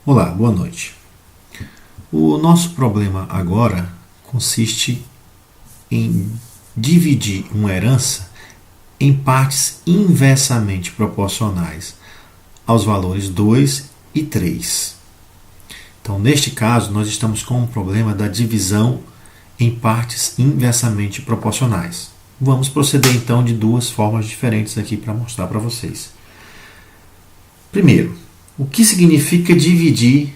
Olá, boa noite. O nosso problema agora consiste em dividir uma herança em partes inversamente proporcionais aos valores 2 e 3. Então, neste caso, nós estamos com o problema da divisão em partes inversamente proporcionais. Vamos proceder então de duas formas diferentes aqui para mostrar para vocês. Primeiro, o que significa dividir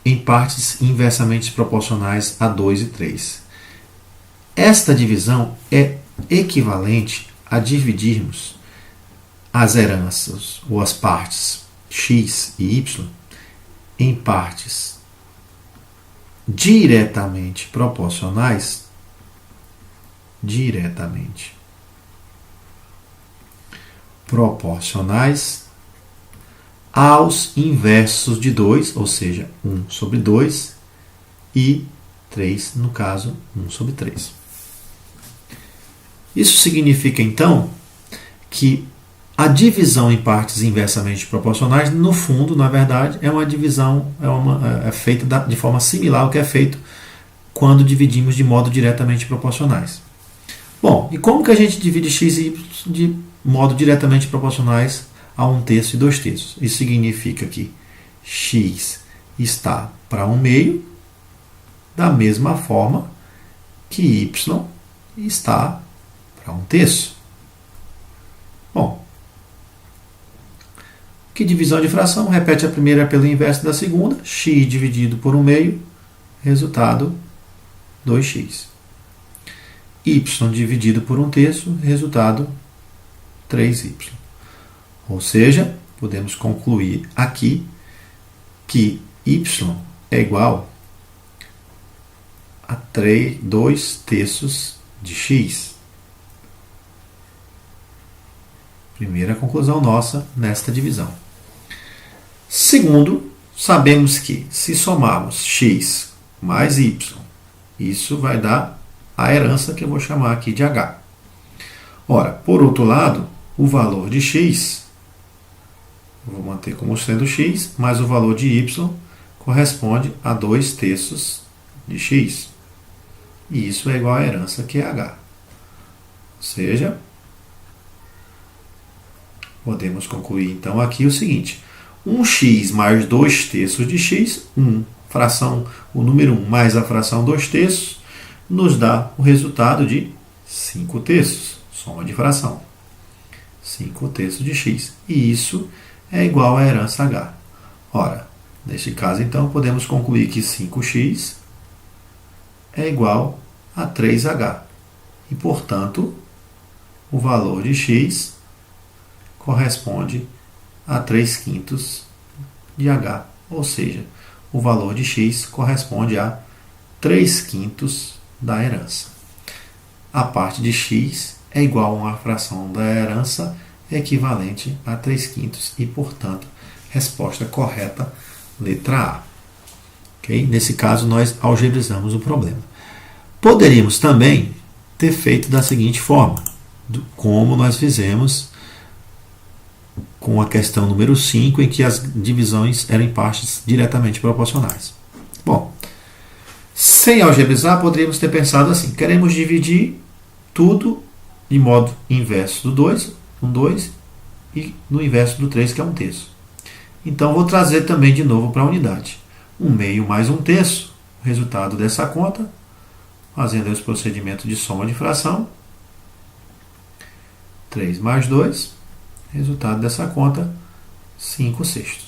em partes inversamente proporcionais a 2 e 3? Esta divisão é equivalente a dividirmos as heranças ou as partes x e y em partes diretamente proporcionais aos inversos de 2, ou seja, 1 sobre 2 e 3, no caso, 1 sobre 3. Isso significa, então, que a divisão em partes inversamente proporcionais, no fundo, na verdade, é uma divisão é feita de forma similar ao que é feito quando dividimos de modo diretamente proporcionais. Bom, e como que a gente divide x e y de modo diretamente proporcionais a 1/3 e 2/3? Isso significa que x está para 1/2, da mesma forma que y está para 1/3. Bom, que divisão de fração? Repete a primeira pelo inverso da segunda. X dividido por 1/2, resultado 2x. Y dividido por 1/3, resultado 3y. Ou seja, podemos concluir aqui que y é igual a 2/3 de x. Primeira conclusão nossa nesta divisão. Segundo, sabemos que se somarmos x mais y, isso vai dar a herança que eu vou chamar aqui de h. Ora, por outro lado, o valor de x, vou manter como sendo x, mas o valor de y corresponde a 2/3 de x. E isso é igual à herança que é h. Ou seja, podemos concluir então aqui o seguinte: 1x mais 2/3 de x, o número 1 mais a fração 2/3, nos dá o resultado de 5/3, soma de fração. 5/3 de x. E isso é igual à herança h. Ora, neste caso então, podemos concluir que 5x é igual a 3h. E, portanto, o valor de x corresponde a 3/5 de h, ou seja, o valor de x corresponde a 3/5 da herança. A parte de x é igual a uma fração da herança equivalente a 3/5 e, portanto, resposta correta, letra A. Okay? Nesse caso, nós algebrizamos o problema. Poderíamos também ter feito da seguinte forma, como nós fizemos com a questão número 5, em que as divisões eram em partes diretamente proporcionais. Bom, sem algebrizar, poderíamos ter pensado assim: queremos dividir tudo de modo inverso do 2, um 2, e no inverso do 3, que é 1/3. Então, vou trazer também de novo para a unidade. 1/2 mais 1/3, o resultado dessa conta, fazendo os procedimentos de soma de fração. 3 mais 2, resultado dessa conta, 5/6.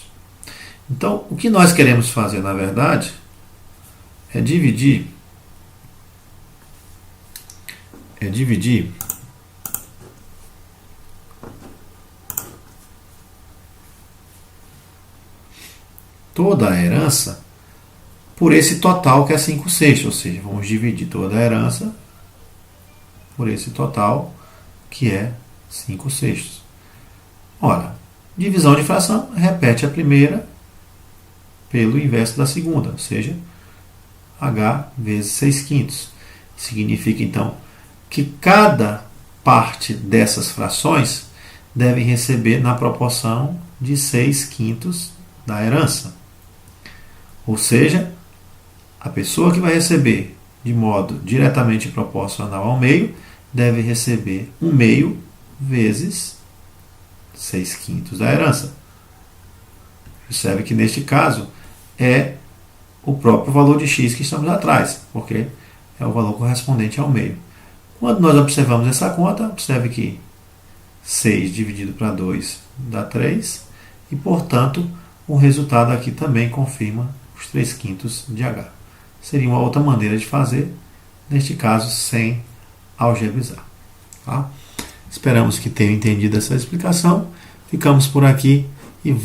Então, o que nós queremos fazer, na verdade, é dividir toda a herança por esse total que é 5/6, ou seja, vamos dividir toda a herança por esse total que é 5/6. Ora, divisão de fração, repete a primeira pelo inverso da segunda, ou seja, h vezes 6/5. Significa, então, que cada parte dessas frações deve receber na proporção de 6/5 da herança. Ou seja, a pessoa que vai receber de modo diretamente proporcional ao meio deve receber 1 meio vezes 6/5 da herança. Percebe que neste caso é o próprio valor de x que estamos atrás, porque é o valor correspondente ao meio. Quando nós observamos essa conta, observe que 6 dividido para 2 dá 3, e portanto o resultado aqui também confirma os 3/5 de h. Seria uma outra maneira de fazer, neste caso sem algebrizar. Tá? Esperamos que tenham entendido essa explicação. Ficamos por aqui e vamos